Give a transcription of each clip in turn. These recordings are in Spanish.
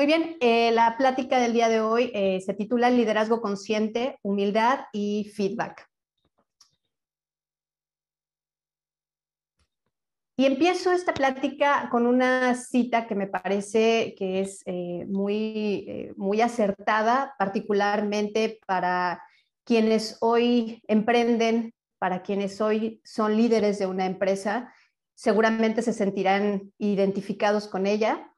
Muy bien, la plática del día de hoy se titula Liderazgo Consciente, Humildad y Feedback. Y empiezo esta plática con una cita que me parece que es muy acertada, particularmente para quienes hoy emprenden, para quienes hoy son líderes de una empresa. Seguramente se sentirán identificados con ella.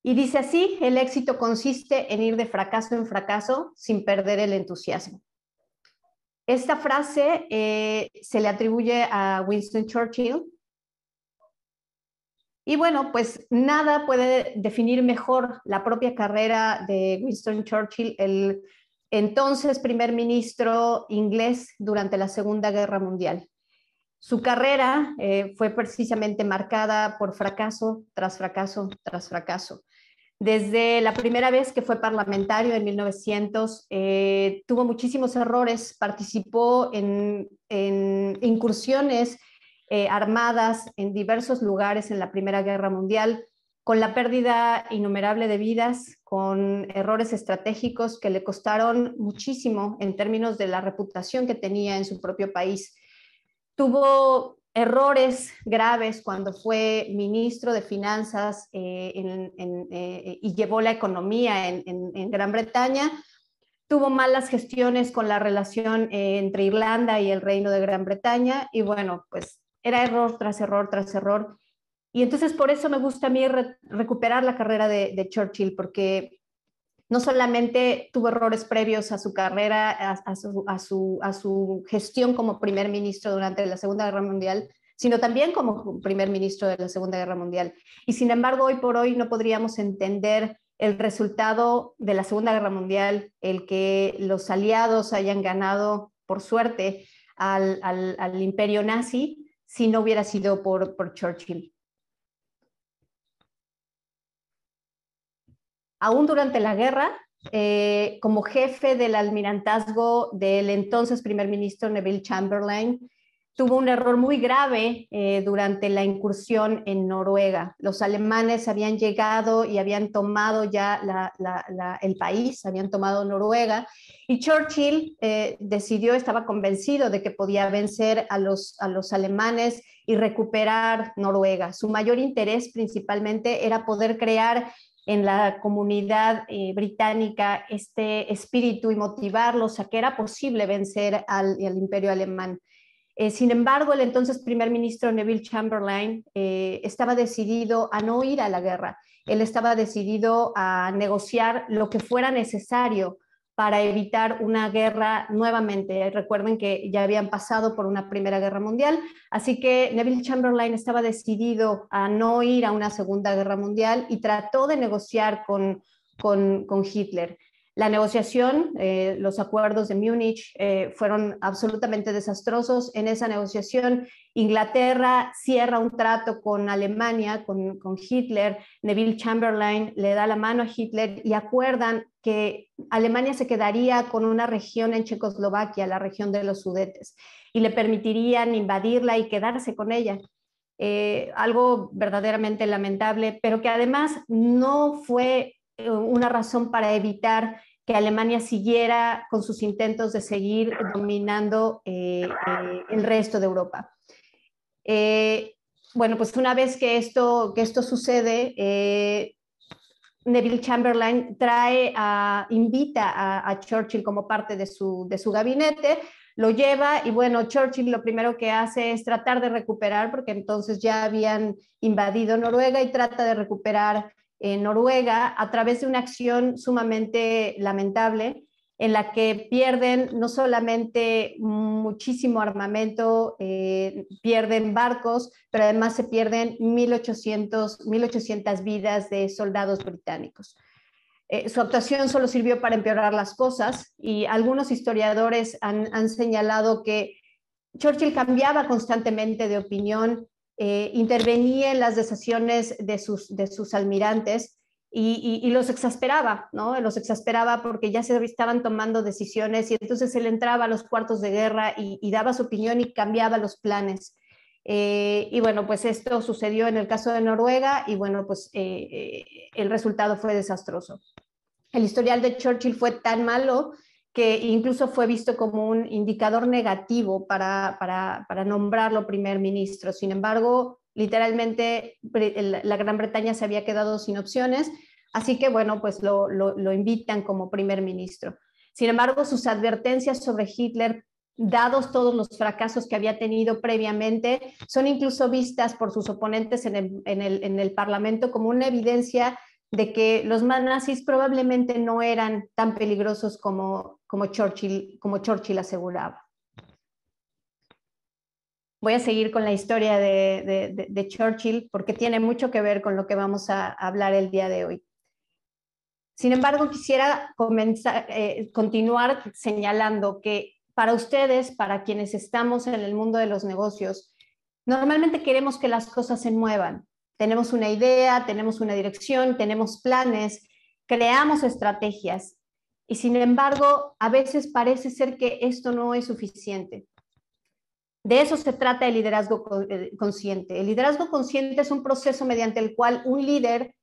Y dice así: el éxito consiste en ir de fracaso en fracaso sin perder el entusiasmo. Esta frase se le atribuye a Winston Churchill. Y bueno, pues nada puede definir mejor la propia carrera de Winston Churchill, el entonces primer ministro inglés durante la Segunda Guerra Mundial. Su carrera fue precisamente marcada por fracaso tras fracaso tras fracaso. Desde la primera vez que fue parlamentario en 1900, tuvo muchísimos errores, participó en incursiones armadas en diversos lugares en la Primera Guerra Mundial, con la pérdida innumerable de vidas, con errores estratégicos que le costaron muchísimo en términos de la reputación que tenía en su propio país. Tuvo errores graves cuando fue ministro de Finanzas y llevó la economía en Gran Bretaña. Tuvo malas gestiones con la relación entre Irlanda y el Reino de Gran Bretaña y bueno, pues era error tras error tras error. Y entonces por eso me gusta a mí recuperar la carrera de Churchill, porque no solamente tuvo errores previos a su carrera, a su gestión como primer ministro durante la Segunda Guerra Mundial, sino también como primer ministro de la Segunda Guerra Mundial. Y sin embargo, hoy por hoy no podríamos entender el resultado de la Segunda Guerra Mundial, el que los aliados hayan ganado, por suerte, al imperio nazi, si no hubiera sido por Churchill. Aún durante la guerra, como jefe del almirantazgo del entonces primer ministro Neville Chamberlain, tuvo un error muy grave durante la incursión en Noruega. Los alemanes habían llegado y habían tomado ya el país, habían tomado Noruega, y Churchill estaba convencido de que podía vencer a los alemanes y recuperar Noruega. Su mayor interés principalmente era poder crear en la comunidad británica este espíritu y motivarlos a que era posible vencer al imperio alemán. Sin embargo, el entonces primer ministro Neville Chamberlain estaba decidido a no ir a la guerra. Él estaba decidido a negociar lo que fuera necesario para evitar una guerra nuevamente. Recuerden que ya habían pasado por una Primera Guerra Mundial, así que Neville Chamberlain estaba decidido a no ir a una Segunda Guerra Mundial y trató de negociar con Hitler. La negociación, los acuerdos de Múnich fueron absolutamente desastrosos. En esa negociación, Inglaterra cierra un trato con Alemania, con Hitler. Neville Chamberlain le da la mano a Hitler y acuerdan que Alemania se quedaría con una región en Checoslovaquia, la región de los Sudetes, y le permitirían invadirla y quedarse con ella. Algo verdaderamente lamentable, pero que además no fue una razón para evitar que Alemania siguiera con sus intentos de seguir dominando el resto de Europa. Bueno, pues una vez que esto sucede, Neville Chamberlain invita a Churchill como parte de su gabinete, lo lleva y bueno, Churchill lo primero que hace es tratar de recuperar, porque entonces ya habían invadido Noruega, y trata de recuperar Noruega a través de una acción sumamente lamentable en la que pierden no solamente muchísimo armamento, pierden barcos, pero además se pierden 1,800 vidas de soldados británicos. Su actuación solo sirvió para empeorar las cosas, y algunos historiadores han señalado que Churchill cambiaba constantemente de opinión, intervenía en las decisiones de sus almirantes y los exasperaba, ¿no? Los exasperaba porque ya se estaban tomando decisiones, y entonces él entraba a los cuartos de guerra y daba su opinión y cambiaba los planes. Y bueno, pues esto sucedió en el caso de Noruega y bueno, pues el resultado fue desastroso. El historial de Churchill fue tan malo que incluso fue visto como un indicador negativo para nombrarlo primer ministro. Sin embargo, literalmente la Gran Bretaña se había quedado sin opciones, así que bueno, pues lo invitan como primer ministro. Sin embargo, sus advertencias sobre Hitler, dados todos los fracasos que había tenido previamente, son incluso vistas por sus oponentes en el Parlamento como una evidencia de que los nazis probablemente no eran tan peligrosos como Churchill aseguraba. Voy a seguir con la historia de Churchill porque tiene mucho que ver con lo que vamos a hablar el día de hoy. Sin embargo, quisiera continuar señalando que para ustedes, para quienes estamos en el mundo de los negocios, normalmente queremos que las cosas se muevan. Tenemos una idea, tenemos una dirección, tenemos planes, creamos estrategias y sin embargo, a veces parece ser que esto no es suficiente. De eso se trata el liderazgo consciente. El liderazgo consciente es un proceso mediante el cual un líder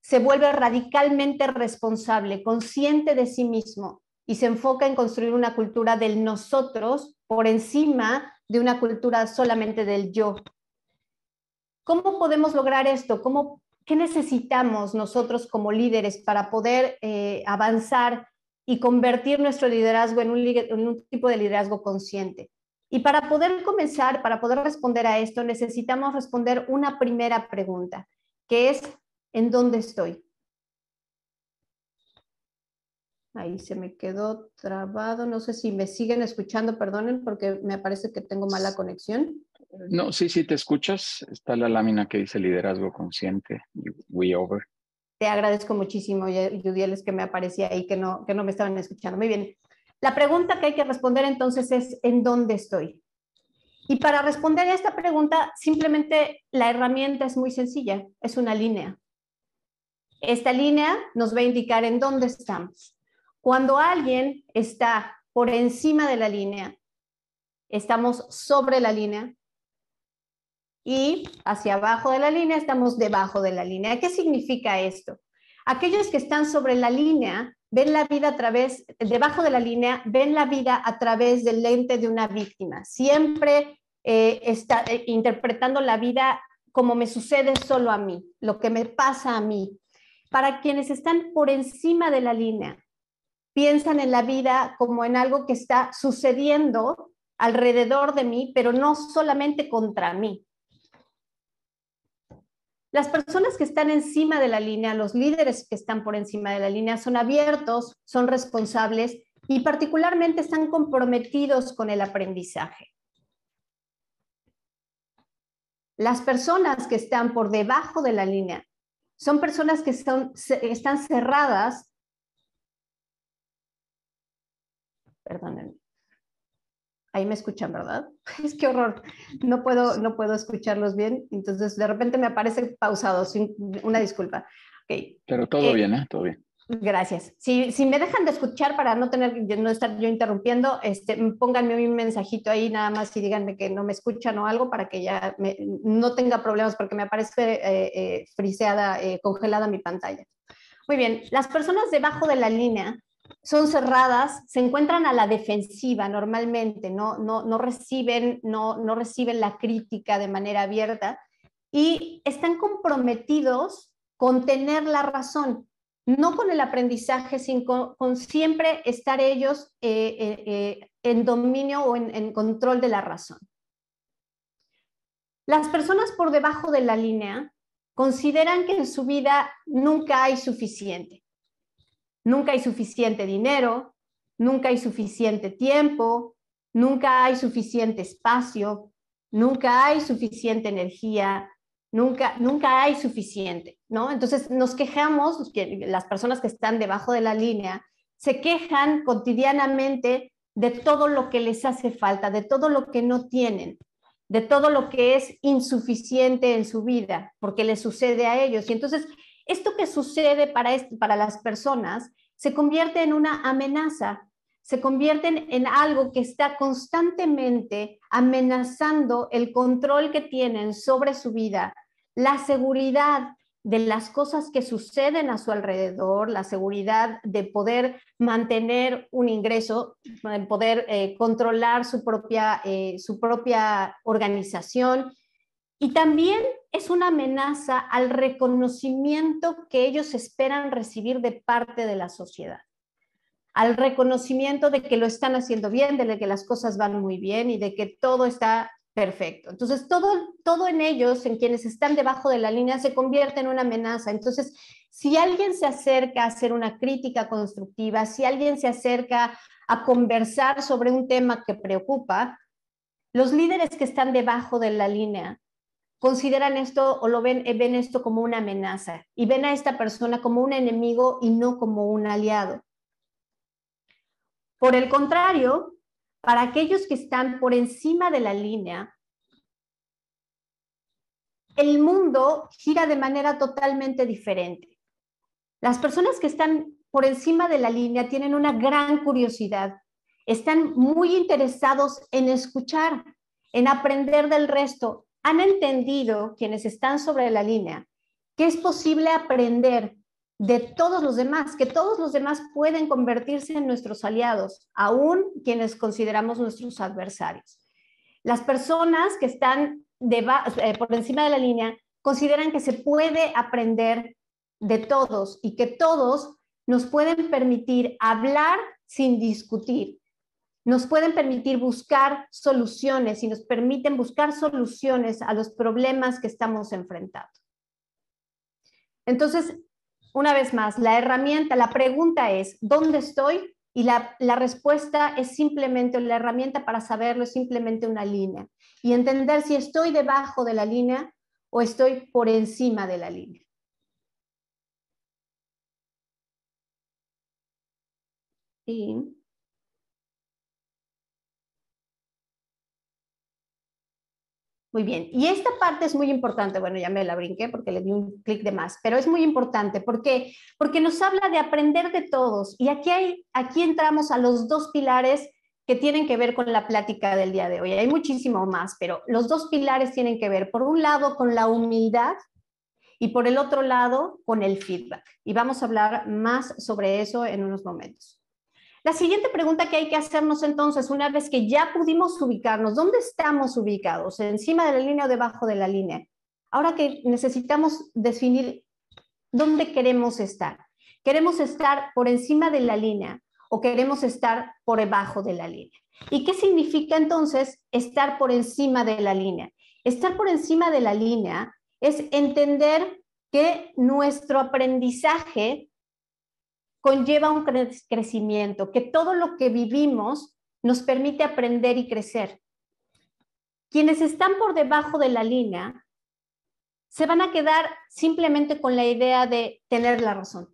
se vuelve radicalmente responsable, consciente de sí mismo y se enfoca en construir una cultura del nosotros por encima de una cultura solamente del yo. ¿Cómo podemos lograr esto? ¿Qué necesitamos nosotros como líderes para poder avanzar y convertir nuestro liderazgo en un tipo de liderazgo consciente? Y para poder comenzar, para poder responder a esto, necesitamos responder una primera pregunta, que es, ¿en dónde estoy? Ahí se me quedó trabado. No sé si me siguen escuchando, perdonen, porque me parece que tengo mala conexión. No, sí, te escuchas. Está la lámina que dice liderazgo consciente, We Over. Te agradezco muchísimo, Yudiel, es que me aparecía ahí que no me estaban escuchando. Muy bien. La pregunta que hay que responder entonces es, ¿en dónde estoy? Y para responder a esta pregunta, simplemente la herramienta es muy sencilla, es una línea. Esta línea nos va a indicar en dónde estamos. Cuando alguien está por encima de la línea, estamos sobre la línea y hacia abajo de la línea estamos debajo de la línea. ¿Qué significa esto? Aquellos que están sobre la línea ven la vida debajo de la línea, ven la vida a través del lente de una víctima. Siempre está interpretando la vida como me sucede solo a mí, lo que me pasa a mí. Para quienes están por encima de la línea, piensan en la vida como en algo que está sucediendo alrededor de mí, pero no solamente contra mí. Las personas que están encima de la línea, los líderes que están por encima de la línea, son abiertos, son responsables y particularmente están comprometidos con el aprendizaje. Las personas que están por debajo de la línea son personas que están cerradas. Perdónenme. Ahí me escuchan, ¿verdad? Es que horror. No puedo escucharlos bien. Entonces, de repente me aparece pausado. Una disculpa. Okay. Pero todo bien, ¿eh? Todo bien. Gracias. Si me dejan de escuchar para no estar yo interrumpiendo, pónganme un mensajito ahí nada más y díganme que no me escuchan o algo para que ya no tenga problemas porque me aparece friseada, congelada mi pantalla. Muy bien, las personas debajo de la línea son cerradas, se encuentran a la defensiva normalmente, no reciben la crítica de manera abierta y están comprometidos con tener la razón, no con el aprendizaje, sino con siempre estar ellos en dominio o en control de la razón. Las personas por debajo de la línea consideran que en su vida nunca hay suficiente. Nunca hay suficiente dinero, nunca hay suficiente tiempo, nunca hay suficiente espacio, nunca hay suficiente energía, nunca hay suficiente, ¿no? Entonces nos quejamos, las personas que están debajo de la línea se quejan cotidianamente de todo lo que les hace falta, de todo lo que no tienen, de todo lo que es insuficiente en su vida, porque les sucede a ellos. Y entonces esto que sucede para las personas se convierte en una amenaza, se convierten en algo que está constantemente amenazando el control que tienen sobre su vida, la seguridad de las cosas que suceden a su alrededor, la seguridad de poder mantener un ingreso, poder controlar su propia organización. Y también es una amenaza al reconocimiento que ellos esperan recibir de parte de la sociedad, al reconocimiento de que lo están haciendo bien, de que las cosas van muy bien y de que todo está perfecto. Entonces, todo en ellos, en quienes están debajo de la línea, se convierte en una amenaza. Entonces, si alguien se acerca a hacer una crítica constructiva, si alguien se acerca a conversar sobre un tema que preocupa, los líderes que están debajo de la línea consideran esto o ven esto como una amenaza y ven a esta persona como un enemigo y no como un aliado. Por el contrario, para aquellos que están por encima de la línea, el mundo gira de manera totalmente diferente. Las personas que están por encima de la línea tienen una gran curiosidad, están muy interesados en escuchar, en aprender del resto. Han entendido, quienes están sobre la línea, que es posible aprender de todos los demás, que todos los demás pueden convertirse en nuestros aliados, aún quienes consideramos nuestros adversarios. Las personas que están por encima de la línea consideran que se puede aprender de todos y que todos nos pueden permitir hablar sin discutir, nos pueden permitir buscar soluciones y nos permiten buscar soluciones a los problemas que estamos enfrentando. Entonces, una vez más, la pregunta es, ¿dónde estoy? Y la respuesta es simplemente, la herramienta para saberlo es simplemente una línea. Y entender si estoy debajo de la línea o estoy por encima de la línea. Sí. Muy bien, y esta parte es muy importante, bueno, ya me la brinqué porque le di un clic de más, pero es muy importante, ¿por qué? Porque nos habla de aprender de todos, y aquí entramos a los dos pilares que tienen que ver con la plática del día de hoy. Hay muchísimo más, pero los dos pilares tienen que ver, por un lado, con la humildad, y por el otro lado, con el feedback, y vamos a hablar más sobre eso en unos momentos. La siguiente pregunta que hay que hacernos entonces, una vez que ya pudimos ubicarnos, ¿dónde estamos ubicados? ¿Encima de la línea o debajo de la línea? Ahora que necesitamos definir dónde queremos estar. ¿Queremos estar por encima de la línea o queremos estar por debajo de la línea? ¿Y qué significa entonces estar por encima de la línea? Estar por encima de la línea es entender que nuestro aprendizaje conlleva un crecimiento, que todo lo que vivimos nos permite aprender y crecer. Quienes están por debajo de la línea se van a quedar simplemente con la idea de tener la razón,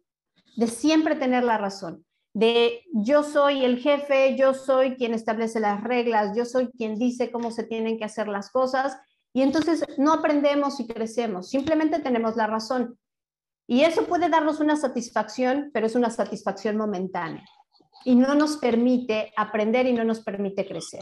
de siempre tener la razón, de yo soy el jefe, yo soy quien establece las reglas, yo soy quien dice cómo se tienen que hacer las cosas, y entonces no aprendemos y crecemos, simplemente tenemos la razón. Y eso puede darnos una satisfacción, pero es una satisfacción momentánea y no nos permite aprender y no nos permite crecer.